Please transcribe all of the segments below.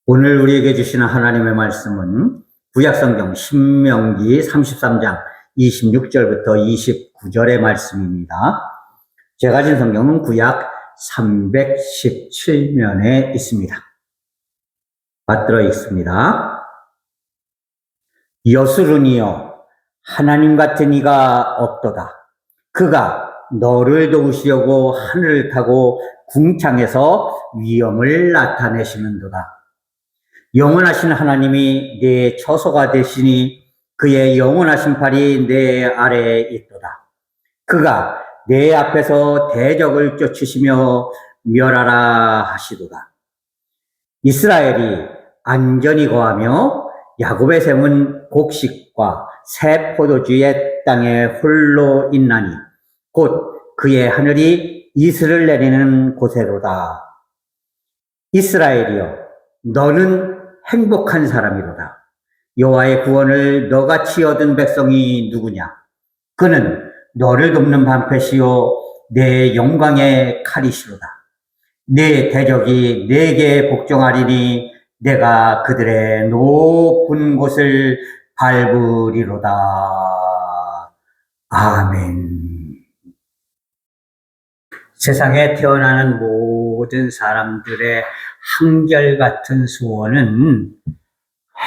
오늘 우리에게 주시는 하나님의 말씀은 구약성경 신명기 33장 26절부터 29절의 말씀입니다. 제가 가진 성경은 구약 317면에 있습니다. 받들어 있습니다. 여수르니여 하나님 같은 이가 없도다. 그가 너를 도우시려고 하늘을 타고 궁창에서 위엄을 나타내시는도다. 영원하신 하나님이 내 처소가 되시니 그의 영원하신 팔이 내 아래에 있도다. 그가 내 앞에서 대적을 쫓으시며 멸하라 하시도다. 이스라엘이 안전히 거하며 야곱의 샘은 곡식과 새 포도주의 땅에 홀로 있나니 곧 그의 하늘이 이슬을 내리는 곳에로다. 이스라엘이여 너는 행복한 사람이로다. 여호와의 구원을 너같이 얻은 백성이 누구냐? 그는 너를 돕는 방패시요 내 영광의 칼이시로다. 내 대적이 내게 복종하리니 내가 그들의 높은 곳을 밟으리로다. 아멘. 세상에 태어나는 모든 사람들의 한결같은 소원은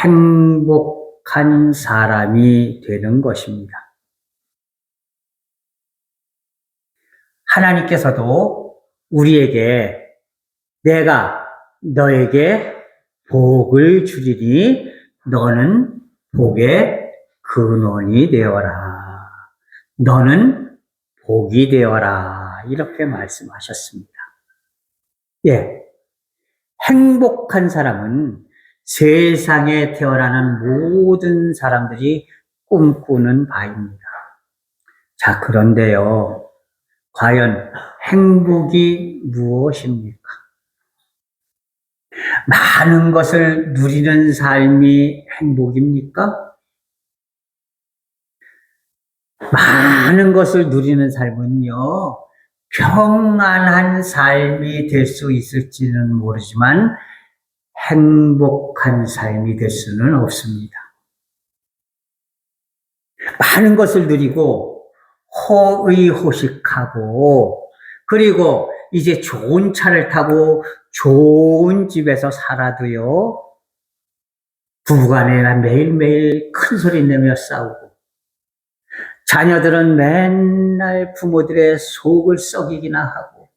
행복한 사람이 되는 것입니다. 하나님께서도 우리에게 내가 너에게 복을 주리니 너는 복의 근원이 되어라. 너는 복이 되어라. 이렇게 말씀하셨습니다. 예. 행복한 사람은 세상에 태어나는 모든 사람들이 꿈꾸는 바입니다. 자, 그런데요. 과연 행복이 무엇입니까? 많은 것을 누리는 삶이 행복입니까? 많은 것을 누리는 삶은요, 평안한 삶이 될 수 있을지는 모르지만 행복한 삶이 될 수는 없습니다. 많은 것을 누리고 호의호식하고 그리고 이제 좋은 차를 타고 좋은 집에서 살아도요, 부부간에 매일매일 큰 소리 내며 싸우고 자녀들은 맨날 부모들의 속을 썩이기나 하고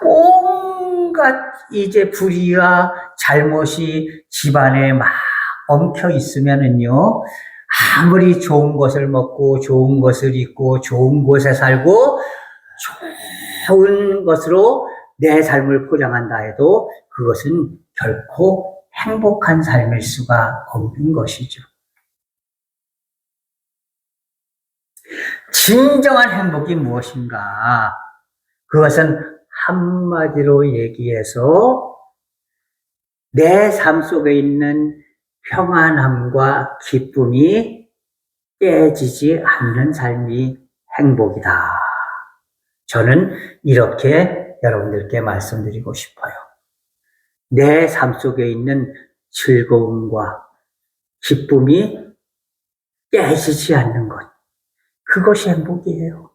온갖 이제 불의와 잘못이 집안에 막 엉켜 있으면은요, 아무리 좋은 것을 먹고 좋은 것을 입고 좋은 곳에 살고 좋은 것으로 내 삶을 포장한다 해도 그것은 결코 행복한 삶일 수가 없는 것이죠. 진정한 행복이 무엇인가? 그것은 한마디로 얘기해서 내 삶 속에 있는 평안함과 기쁨이 깨지지 않는 삶이 행복이다. 저는 이렇게 여러분들께 말씀드리고 싶어요. 내 삶 속에 있는 즐거움과 기쁨이 깨지지 않는 것. 그것이 행복이에요.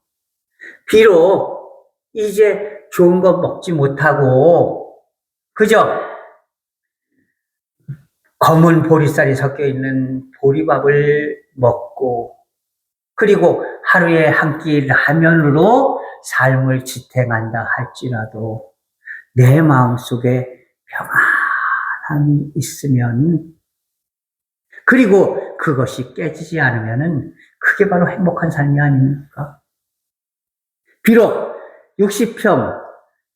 비록 이제 좋은 거 먹지 못하고 그저 검은 보리쌀이 섞여 있는 보리밥을 먹고 그리고 하루에 한 끼 라면으로 삶을 지탱한다 할지라도 내 마음속에 평안함이 있으면 그리고 그것이 깨지지 않으면은 그게 바로 행복한 삶이 아닙니까? 비록 60평,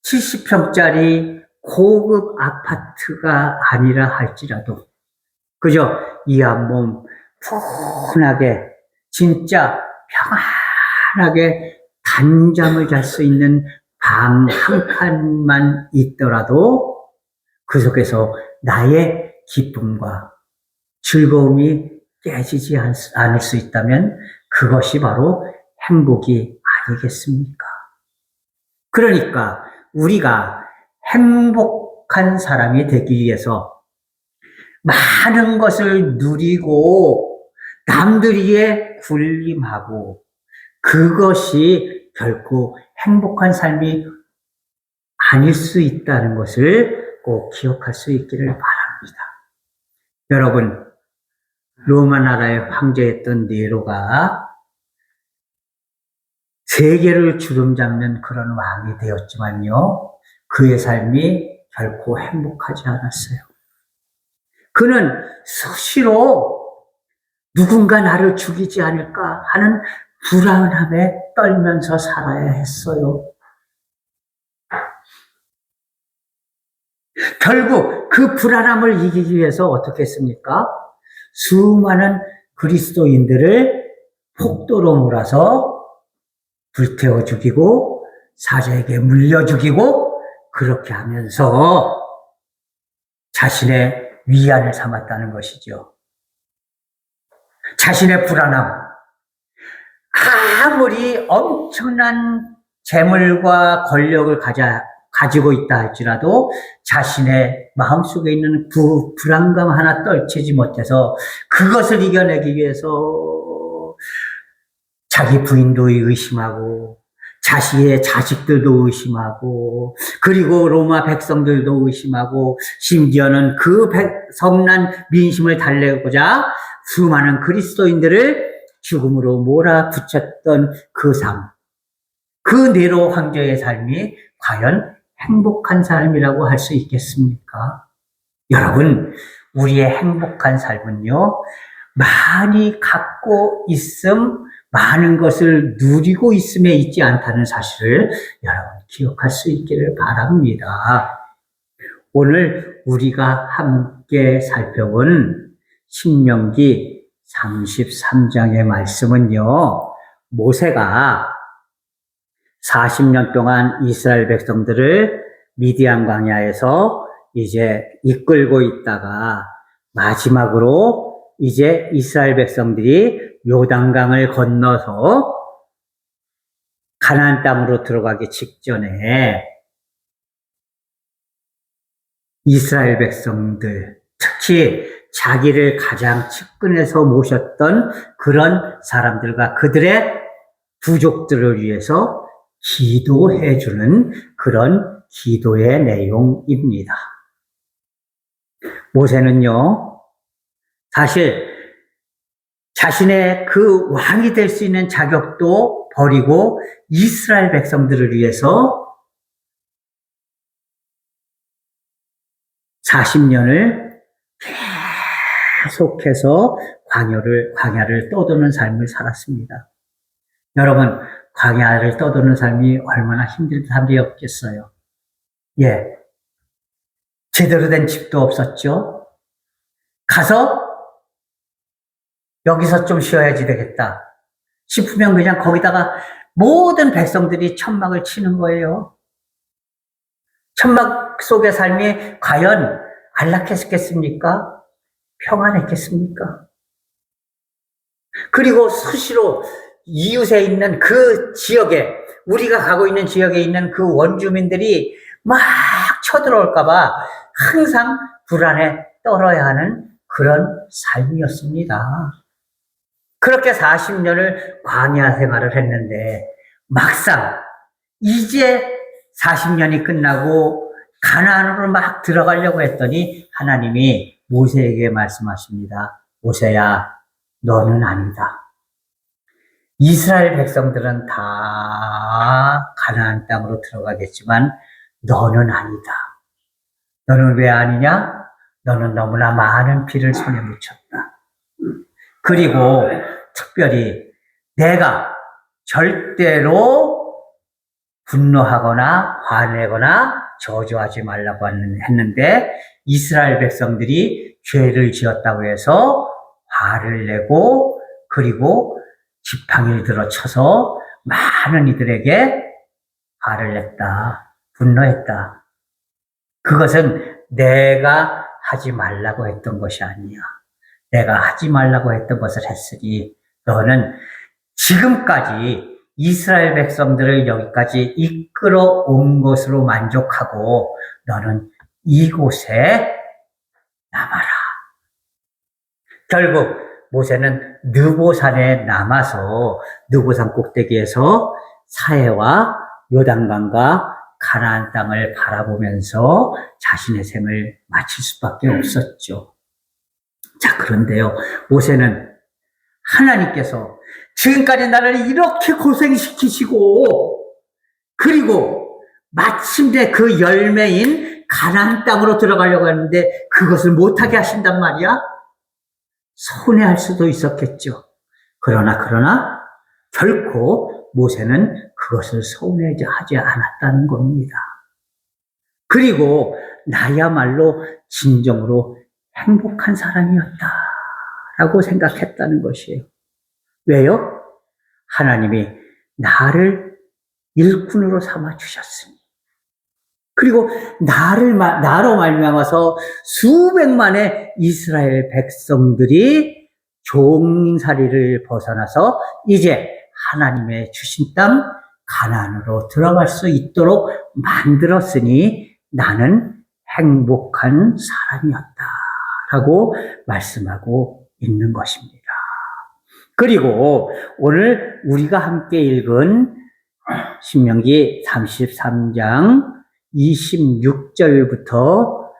70평짜리 고급 아파트가 아니라 할지라도 그저 이 한 몸 푸근하게 진짜 평안하게 단잠을 잘 수 있는 방 한 칸만 있더라도 그 속에서 나의 기쁨과 즐거움이 깨지지 않을 수 있다면 그것이 바로 행복이 아니겠습니까? 그러니까 우리가 행복 행복한 사람이 되기 위해서 많은 것을 누리고 남들이에 군림하고 그것이 결코 행복한 삶이 아닐 수 있다는 것을 꼭 기억할 수 있기를 바랍니다. 여러분, 로마 나라의 황제였던 네로가 세계를 주름잡는 그런 왕이 되었지만요, 그의 삶이 결코 행복하지 않았어요. 그는 수시로 누군가 나를 죽이지 않을까 하는 불안함에 떨면서 살아야 했어요. 결국 그 불안함을 이기기 위해서 어떻게 했습니까? 수많은 그리스도인들을 폭도로 몰아서 불태워 죽이고 사자에게 물려 죽이고 그렇게 하면서 자신의 위안을 삼았다는 것이죠. 자신의 불안함, 아무리 엄청난 재물과 권력을 가지고 있다 할지라도 자신의 마음속에 있는 불안감 하나 떨치지 못해서 그것을 이겨내기 위해서 자기 부인도 의심하고 자신의 자식들도 의심하고 그리고 로마 백성들도 의심하고 심지어는 그 성난 민심을 달래고자 수많은 그리스도인들을 죽음으로 몰아붙였던 그 삶, 그 네로 황제의 삶이 과연 행복한 삶이라고 할 수 있겠습니까? 여러분, 우리의 행복한 삶은요, 많이 갖고 있음, 많은 것을 누리고 있음에 있지 않다는 사실을 여러분 기억할 수 있기를 바랍니다. 오늘 우리가 함께 살펴본 신명기 33장의 말씀은요, 모세가 40년 동안 이스라엘 백성들을 미디안 광야에서 이제 이끌고 있다가 마지막으로 이제 이스라엘 백성들이 요단강을 건너서 가나안 땅으로 들어가기 직전에 이스라엘 백성들, 특히 자기를 가장 측근에서 모셨던 그런 사람들과 그들의 부족들을 위해서 기도해주는 그런 기도의 내용입니다. 모세는요, 사실 자신의 그 왕이 될 수 있는 자격도 버리고 이스라엘 백성들을 위해서 40년을 계속해서 광야를 떠도는 삶을 살았습니다. 여러분, 광야를 떠도는 삶이 얼마나 힘든 삶이었겠어요. 예. 제대로 된 집도 없었죠. 가서 여기서 좀 쉬어야지 되겠다 싶으면 그냥 거기다가 모든 백성들이 천막을 치는 거예요. 천막 속의 삶이 과연 안락했겠습니까? 평안했겠습니까? 그리고 수시로 이웃에 있는 그 지역에, 우리가 가고 있는 지역에 있는 그 원주민들이 막 쳐들어올까봐 항상 불안에 떨어야 하는 그런 삶이었습니다. 그렇게 40년을 광야 생활을 했는데 막상 이제 40년이 끝나고 가나안으로 막 들어가려고 했더니 하나님이 모세에게 말씀하십니다. 모세야, 너는 아니다. 이스라엘 백성들은 다 가나안 땅으로 들어가겠지만 너는 아니다. 너는 왜 아니냐? 너는 너무나 많은 피를 손에 묻혔다. 그리고 특별히 내가 절대로 분노하거나 화내거나 저주하지 말라고 했는데 이스라엘 백성들이 죄를 지었다고 해서 화를 내고 그리고 지팡이를 들어 쳐서 많은 이들에게 화를 냈다. 분노했다. 그것은 내가 하지 말라고 했던 것이 아니야. 내가 하지 말라고 했던 것을 했으니 너는 지금까지 이스라엘 백성들을 여기까지 이끌어 온 것으로 만족하고 너는 이곳에 남아라. 결국 모세는 느보산에 남아서 느보산 꼭대기에서 사해와 요단강과 가나안 땅을 바라보면서 자신의 생을 마칠 수밖에 없었죠. 자, 그런데요, 모세는 하나님께서 지금까지 나를 이렇게 고생시키시고, 그리고 마침내 그 열매인 가나안 땅으로 들어가려고 하는데 그것을 못하게 하신단 말이야? 서운해할 수도 있었겠죠. 그러나 결코 모세는 그것을 서운해하지 않았다는 겁니다. 그리고 나야말로 진정으로 행복한 사람이었다라고 생각했다는 것이에요. 왜요? 하나님이 나를 일꾼으로 삼아 주셨으니, 그리고 나로 말미암아서 수백만의 이스라엘 백성들이 종살이를 벗어나서 이제 하나님의 주신 땅 가나안으로 들어갈 수 있도록 만들었으니 나는 행복한 사람이었다라고 말씀하고 있는 것입니다. 그리고 오늘 우리가 함께 읽은 신명기 33장 26절부터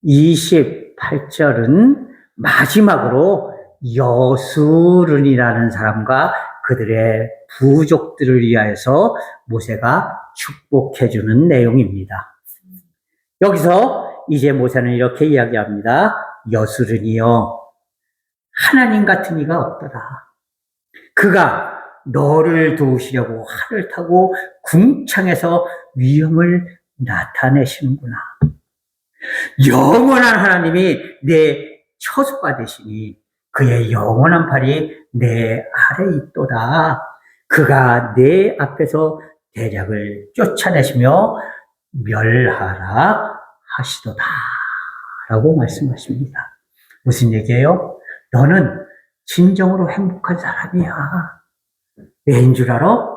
28절은 마지막으로 여수른이라는 사람과 그들의 부족들을 위하여서 모세가 축복해주는 내용입니다. 여기서 이제 모세는 이렇게 이야기합니다. 여수른이여, 하나님 같은 이가 없더라. 그가 너를 도우시려고 하늘 타고 궁창에서 위엄을 나타내시는구나. 영원한 하나님이 내 처소가 되시니 그의 영원한 팔이 내 아래 있도다. 그가 내 앞에서 대적을 쫓아내시며 멸하라 하시도다. 라고 말씀하십니다. 무슨 얘기예요? 너는 진정으로 행복한 사람이야. 왜인 줄 알아?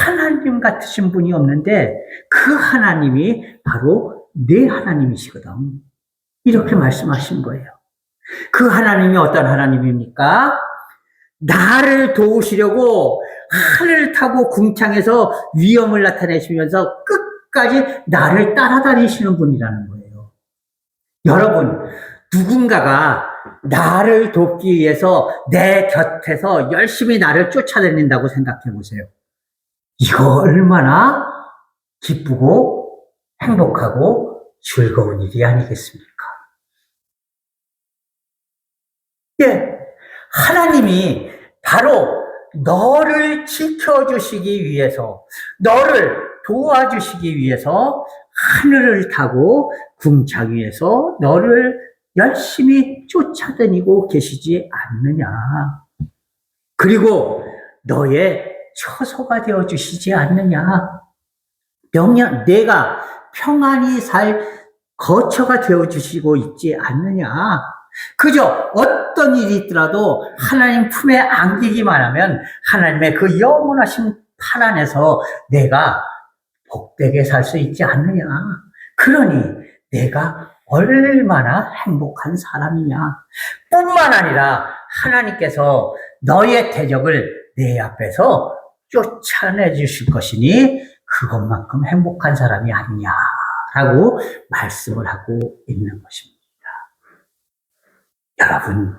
하나님 같으신 분이 없는데 그 하나님이 바로 내 하나님이시거든. 이렇게 말씀하신 거예요. 그 하나님이 어떤 하나님입니까? 나를 도우시려고 하늘을 타고 궁창에서 위엄을 나타내시면서 끝까지 나를 따라다니시는 분이라는 거예요. 여러분, 누군가가 나를 돕기 위해서 내 곁에서 열심히 나를 쫓아다닌다고 생각해 보세요. 이거 얼마나 기쁘고 행복하고 즐거운 일이 아니겠습니까? 예, 하나님이 바로 너를 지켜주시기 위해서, 너를 도와주시기 위해서 하늘을 타고 궁창 위에서 너를 열심히 쫓아다니고 계시지 않느냐. 그리고 너의 처소가 되어주시지 않느냐. 내가 평안히 살 거처가 되어주시고 있지 않느냐. 그저 어떤 일이 있더라도 하나님 품에 안기기만 하면 하나님의 그 영원하신 팔 안에서 내가 복되게 살 수 있지 않느냐. 그러니 내가 얼마나 행복한 사람이냐. 뿐만 아니라 하나님께서 너의 대적을 내 앞에서 쫓아내 주실 것이니 그것만큼 행복한 사람이 아니냐라고 말씀을 하고 있는 것입니다. 여러분,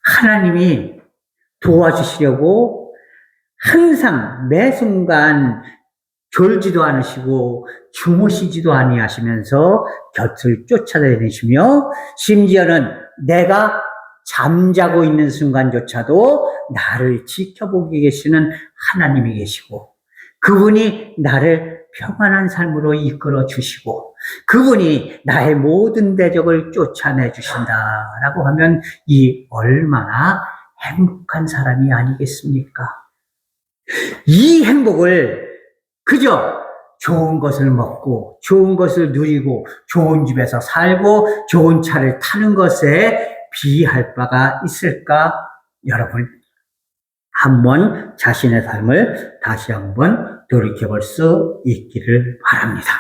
하나님이 도와주시려고 항상 매 순간 졸지도 않으시고 주무시지도 아니하시면서 곁을 쫓아다니시며 심지어는 내가 잠자고 있는 순간조차도 나를 지켜보고 계시는 하나님이 계시고 그분이 나를 평안한 삶으로 이끌어 주시고 그분이 나의 모든 대적을 쫓아내 주신다라고 하면 이 얼마나 행복한 사람이 아니겠습니까? 이 행복을 그저 좋은 것을 먹고 좋은 것을 누리고 좋은 집에서 살고 좋은 차를 타는 것에 비할 바가 있을까? 여러분, 한번 자신의 삶을 다시 한번 돌이켜볼 수 있기를 바랍니다.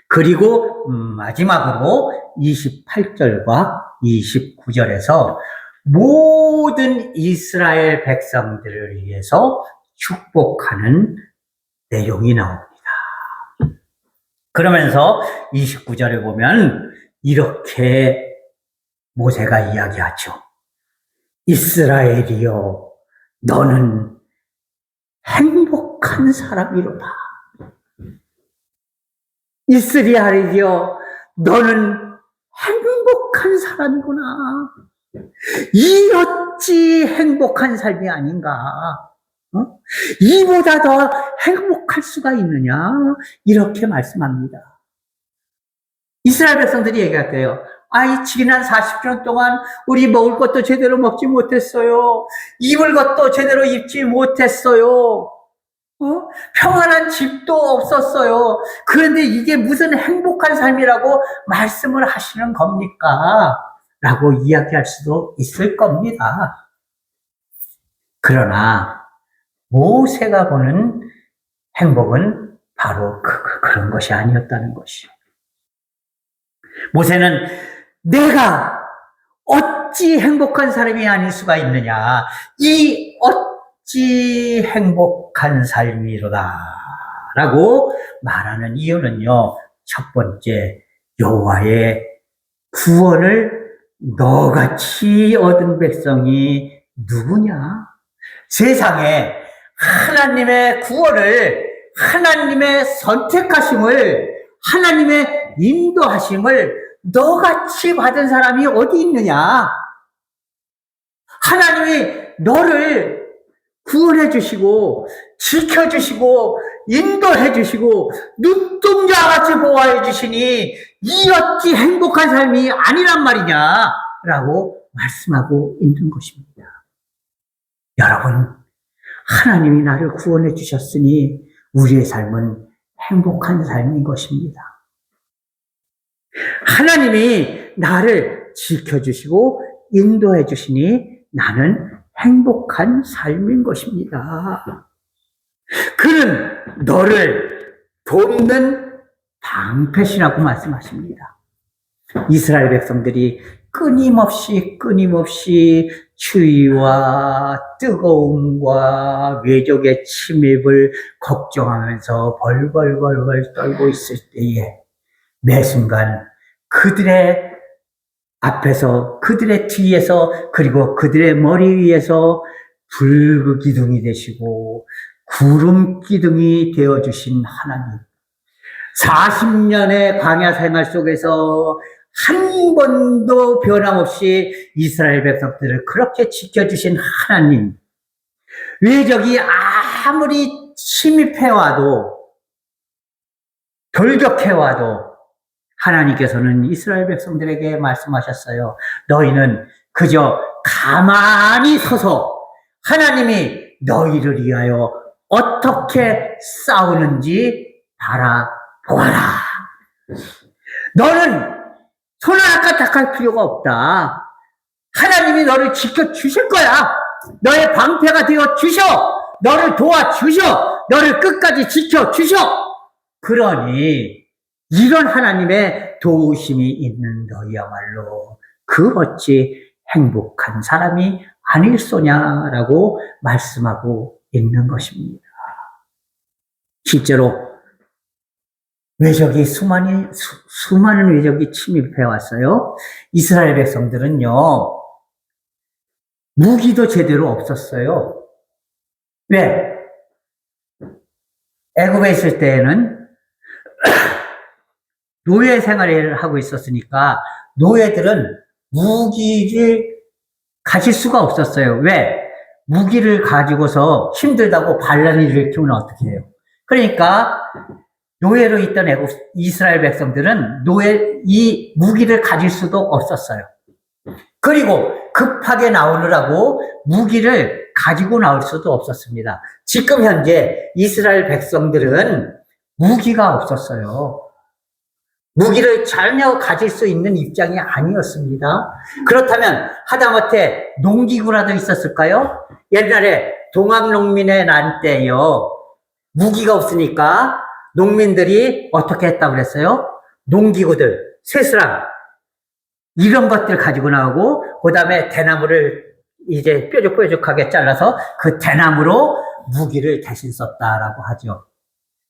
그리고 마지막으로 28절과 29절에서 모든 이스라엘 백성들을 위해서 축복하는 내용이 나옵니다. 그러면서 29절에 보면 이렇게 모세가 이야기하죠. 이스라엘이여, 너는 행복한 사람이로다. 이스라엘이여, 너는 행복한 사람이구나. 이 어찌 행복한 삶이 아닌가. 이보다 더 행복할 수가 있느냐. 이렇게 말씀합니다. 이스라엘 백성들이 얘기할게요. 지난 40년 동안 우리 먹을 것도 제대로 먹지 못했어요. 입을 것도 제대로 입지 못했어요. 평안한 집도 없었어요. 그런데 이게 무슨 행복한 삶이라고 말씀을 하시는 겁니까? 라고 이야기할 수도 있을 겁니다. 그러나 모세가 보는 행복은 바로 그런 것이 아니었다는 것이요. 모세는 내가 어찌 행복한 사람이 아닐 수가 있느냐. 이 어찌 행복한 삶이로다. 라고 말하는 이유는요. 첫 번째, 여호와의 구원을 너같이 얻은 백성이 누구냐? 세상에 하나님의 구원을, 하나님의 선택하심을, 하나님의 인도하심을 너같이 받은 사람이 어디 있느냐? 하나님이 너를 구원해 주시고 지켜주시고 인도해 주시고 눈동자같이 보호해 주시니 이 어찌 행복한 삶이 아니란 말이냐 라고 말씀하고 있는 것입니다. 여러분, 하나님이 나를 구원해 주셨으니 우리의 삶은 행복한 삶인 것입니다. 하나님이 나를 지켜주시고 인도해 주시니 나는 행복한 삶인 것입니다. 그는 너를 돕는 방패시라고 말씀하십니다. 이스라엘 백성들이 끊임없이 추위와 뜨거움과 외적의 침입을 걱정하면서 벌벌 떨고 있을 때에 매 순간 그들의 앞에서, 그들의 뒤에서, 그리고 그들의 머리 위에서 불기둥이 되시고 구름 기둥이 되어주신 하나님, 40년의 광야 생활 속에서 한 번도 변함없이 이스라엘 백성들을 그렇게 지켜주신 하나님, 외적이 아무리 침입해와도 돌격해와도 하나님께서는 이스라엘 백성들에게 말씀하셨어요. 너희는 그저 가만히 서서 하나님이 너희를 위하여 어떻게 싸우는지 바라보아라. 너는 손을 까딱할 필요가 없다. 하나님이 너를 지켜주실 거야. 너의 방패가 되어주셔. 너를 도와주셔. 너를 끝까지 지켜주셔. 그러니 이런 하나님의 도우심이 있는 너희야말로 그 어찌 행복한 사람이 아닐소냐라고 말씀하고 있는 것입니다. 실제로 외적이 수많은 외적이 침입해 왔어요. 이스라엘 백성들은요, 무기도 제대로 없었어요. 왜? 애굽에 있을 때에는 노예 생활을 하고 있었으니까 노예들은 무기를 가질 수가 없었어요. 왜? 무기를 가지고서 힘들다고 반란을 일으키면 어떻게 해요? 그러니까 노예로 있던 이스라엘 백성들은 이 무기를 가질 수도 없었어요. 그리고 급하게 나오느라고 무기를 가지고 나올 수도 없었습니다. 지금 현재 이스라엘 백성들은 무기가 없었어요. 무기를 전혀 가질 수 있는 입장이 아니었습니다. 그렇다면 하다못해 농기구라도 있었을까요? 옛날에 동학농민의 난 때요, 무기가 없으니까 농민들이 어떻게 했다고 그랬어요? 농기구들, 쇠스랑, 이런 것들 가지고 나오고, 그 다음에 대나무를 이제 뾰족뾰족하게 잘라서 그 대나무로 무기를 대신 썼다라고 하죠.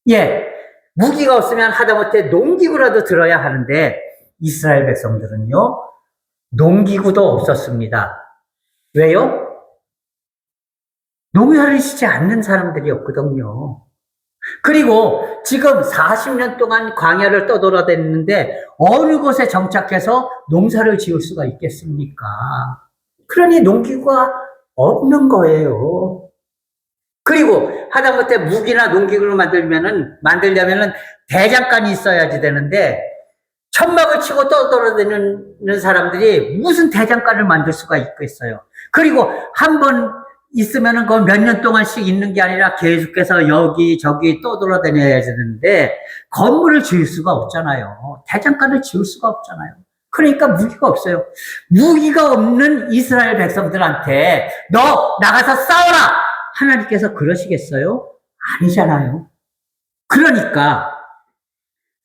예, 무기가 없으면 하다못해 농기구라도 들어야 하는데, 이스라엘 백성들은요, 농기구도 없었습니다. 왜요? 농사를 짓지 않는 사람들이었거든요. 그리고 지금 40년 동안 광야를 떠돌아다녔는데 어느 곳에 정착해서 농사를 지을 수가 있겠습니까? 그러니 농기구가 없는 거예요. 그리고 하다못해 무기나 농기구를 만들려면은 대장간이 있어야지 되는데 천막을 치고 떠돌아다니는 사람들이 무슨 대장간을 만들 수가 있겠어요. 그리고 한번 있으면은 그 몇 년 동안씩 있는 게 아니라 계속해서 여기저기 떠돌아다녀야 되는데 건물을 지을 수가 없잖아요. 대장간을 지을 수가 없잖아요. 그러니까 무기가 없어요. 무기가 없는 이스라엘 백성들한테 너 나가서 싸워라! 하나님께서 그러시겠어요? 아니잖아요. 그러니까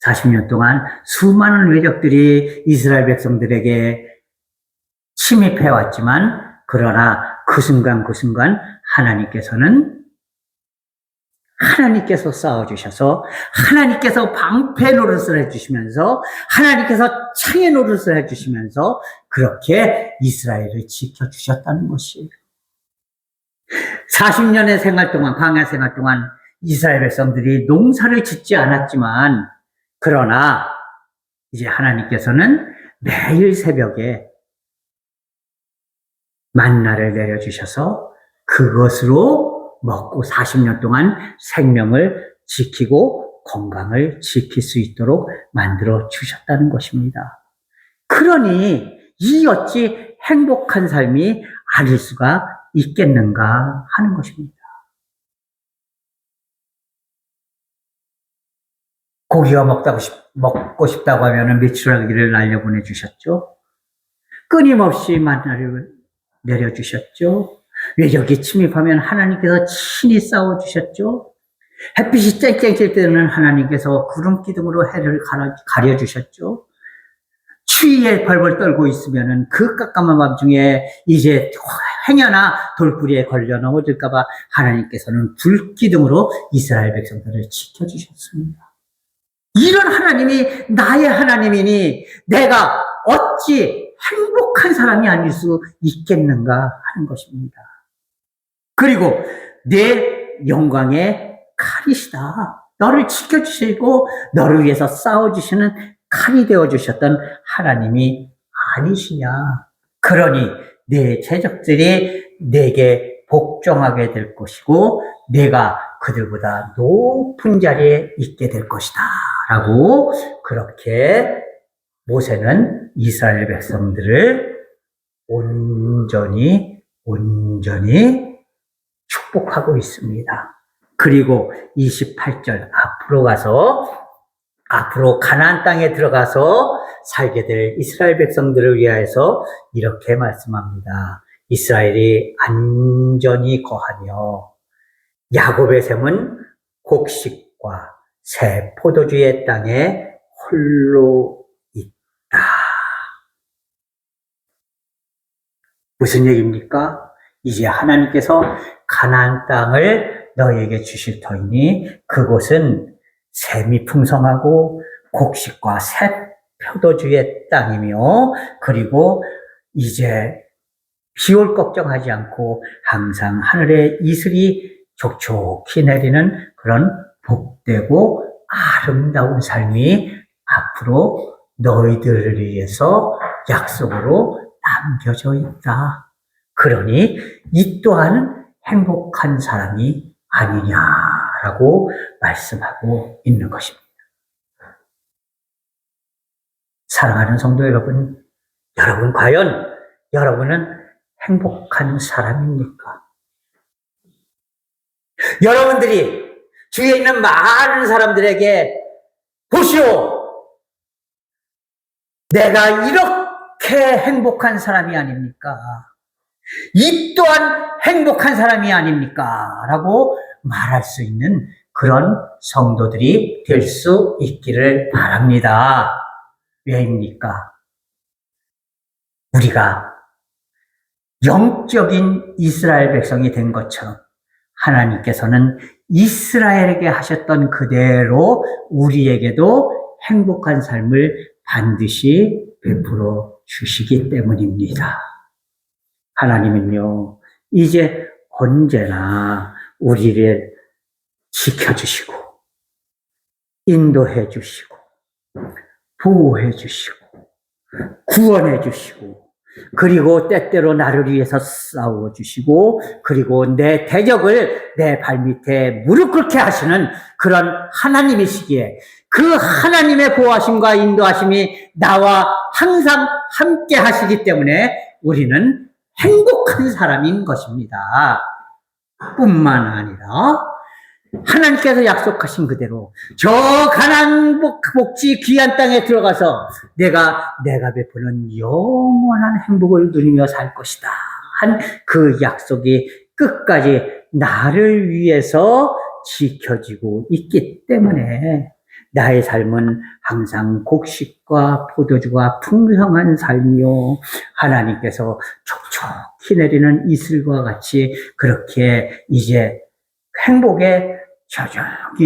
40년 동안 수많은 외적들이 이스라엘 백성들에게 침입해 왔지만 그러나 그 순간 하나님께서 싸워주셔서 하나님께서 방패 노릇을 해주시면서 하나님께서 창의 노릇을 해주시면서 그렇게 이스라엘을 지켜주셨다는 것이에요. 40년의 생활 동안, 광야 생활 동안 이스라엘 백성들이 농사를 짓지 않았지만 그러나 이제 하나님께서는 매일 새벽에 만나를 내려주셔서 그것으로 먹고 40년 동안 생명을 지키고 건강을 지킬 수 있도록 만들어 주셨다는 것입니다. 그러니 이 어찌 행복한 삶이 아닐 수가 있겠는가 하는 것입니다. 고기가 먹고 싶다고 하면 메추라기를 날려보내 주셨죠. 끊임없이 만나를 내려주셨죠. 외적이 침입하면 하나님께서 친히 싸워주셨죠. 햇빛이 쨍쨍 질 때는 하나님께서 구름 기둥으로 해를 가려주셨죠. 추위에 벌벌 떨고 있으면은 그 깜깜한 밤중에 이제 행여나 돌뿌리에 걸려 넘어질까봐 하나님께서는 불 기둥으로 이스라엘 백성들을 지켜주셨습니다. 이런 하나님이 나의 하나님이니 내가 어찌 행복한 사람이 아닐 수 있겠는가 하는 것입니다. 그리고 내 영광의 칼이시다. 너를 지켜주시고 너를 위해서 싸워주시는 칼이 되어주셨던 하나님이 아니시냐. 그러니 내 제적들이 내게 복종하게 될 것이고 내가 그들보다 높은 자리에 있게 될 것이다 라고 그렇게 모세는 이스라엘 백성들을 온전히 축복하고 있습니다. 그리고 28절 앞으로 가나안 땅에 들어가서 살게 될 이스라엘 백성들을 위하여서 이렇게 말씀합니다. 이스라엘이 안전히 거하며 야곱의 샘은 곡식과 새 포도주의 땅에 홀로 있다. 무슨 얘기입니까? 이제 하나님께서 가나안 땅을 너희에게 주실 터이니 그곳은 샘이 풍성하고 곡식과 새 포도주의 땅이며 그리고 이제 비올 걱정하지 않고 항상 하늘에 이슬이 촉촉히 내리는 그런 복되고 아름다운 삶이 앞으로 너희들을 위해서 약속으로 남겨져 있다. 그러니 이 또한 행복한 사람이 아니냐라고 말씀하고 있는 것입니다. 사랑하는 성도 여러분, 과연 여러분은 행복한 사람입니까? 여러분들이 주위에 있는 많은 사람들에게 보시오! 내가 이렇게 행복한 사람이 아닙니까? 이 또한 행복한 사람이 아닙니까? 라고 말할 수 있는 그런 성도들이 될 수 있기를 바랍니다. 왜입니까? 우리가 영적인 이스라엘 백성이 된 것처럼 하나님께서는 이스라엘에게 하셨던 그대로 우리에게도 행복한 삶을 반드시 베풀어 주시기 때문입니다. 하나님은요, 이제 언제나 우리를 지켜주시고, 인도해 주시고, 보호해 주시고, 구원해 주시고, 그리고 때때로 나를 위해서 싸워 주시고, 그리고 내 대적을 내 발밑에 무릎 꿇게 하시는 그런 하나님이시기에 그 하나님의 보호하심과 인도하심이 나와 항상 함께 하시기 때문에 우리는 행복한 사람인 것입니다. 뿐만 아니라 하나님께서 약속하신 그대로 저 가나안 복지 귀한 땅에 들어가서 내가 베푸는 영원한 행복을 누리며 살 것이다 한 그 약속이 끝까지 나를 위해서 지켜지고 있기 때문에 나의 삶은 항상 곡식과 포도주가 풍성한 삶이요, 하나님께서 촉촉히 내리는 이슬과 같이 그렇게 이제 행복에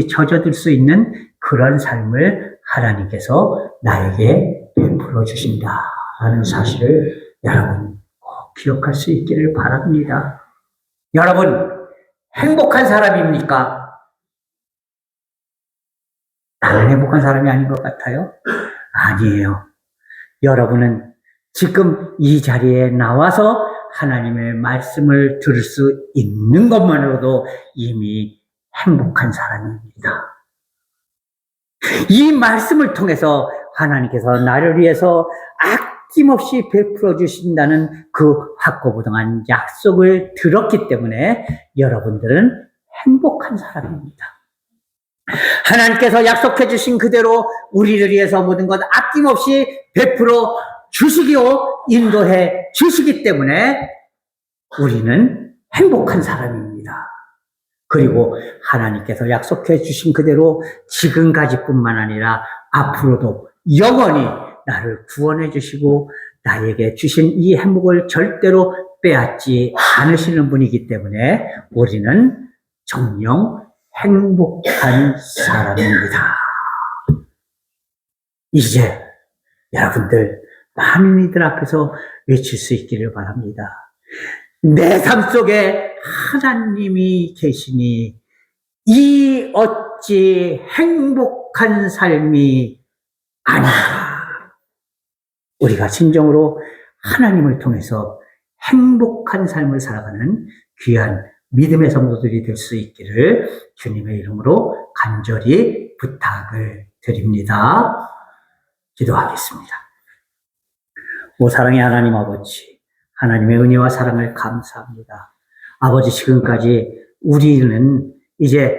젖어들 수 있는 그런 삶을 하나님께서 나에게 베풀어 주신다라는 사실을 여러분 꼭 기억할 수 있기를 바랍니다. 여러분, 행복한 사람입니까? 나는 행복한 사람이 아닌 것 같아요? 아니에요. 여러분은 지금 이 자리에 나와서 하나님의 말씀을 들을 수 있는 것만으로도 이미 행복한 사람입니다. 이 말씀을 통해서 하나님께서 나를 위해서 아낌없이 베풀어 주신다는 그 확고부동한 약속을 들었기 때문에 여러분들은 행복한 사람입니다. 하나님께서 약속해 주신 그대로 우리를 위해서 모든 것 아낌없이 베풀어 주시기요, 인도해 주시기 때문에 우리는 행복한 사람입니다. 그리고 하나님께서 약속해 주신 그대로 지금까지뿐만 아니라 앞으로도 영원히 나를 구원해 주시고 나에게 주신 이 행복을 절대로 빼앗지 않으시는 분이기 때문에 우리는 정녕 행복한 사람입니다. 이제 여러분들 많은 이들 앞에서 외칠 수 있기를 바랍니다. 내 삶 속에 하나님이 계시니 이 어찌 행복한 삶이 아닌가. 우리가 진정으로 하나님을 통해서 행복한 삶을 살아가는 귀한 믿음의 성도들이 될 수 있기를 주님의 이름으로 간절히 부탁을 드립니다. 기도하겠습니다. 오 사랑의 하나님 아버지, 하나님의 은혜와 사랑을 감사합니다. 아버지, 지금까지 우리는 이제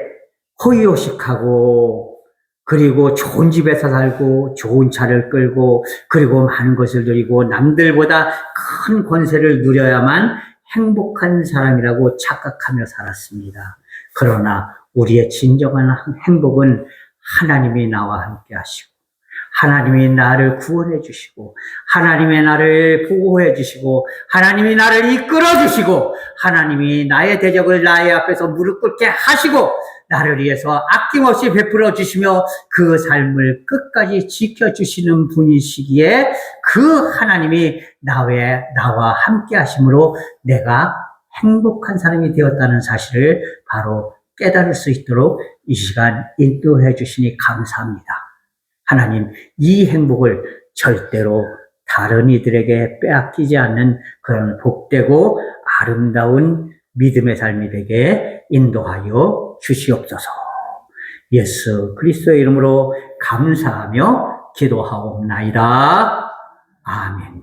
호의호식하고 그리고 좋은 집에서 살고 좋은 차를 끌고 그리고 많은 것을 누리고 남들보다 큰 권세를 누려야만 행복한 사람이라고 착각하며 살았습니다. 그러나 우리의 진정한 행복은 하나님이 나와 함께 하시고 하나님이 나를 구원해 주시고 하나님이 나를 보호해 주시고 하나님이 나를 이끌어 주시고 하나님이 나의 대적을 나의 앞에서 무릎 꿇게 하시고 나를 위해서 아낌없이 베풀어 주시며 그 삶을 끝까지 지켜주시는 분이시기에 그 하나님이 나와 함께 하심으로 내가 행복한 사람이 되었다는 사실을 바로 깨달을 수 있도록 이 시간 인도해 주시니 감사합니다. 하나님, 이 행복을 절대로 다른 이들에게 빼앗기지 않는 그런 복되고 아름다운 믿음의 삶이 되게 인도하여 주시옵소서. 예수 그리스도의 이름으로 감사하며 기도하옵나이다. 아멘.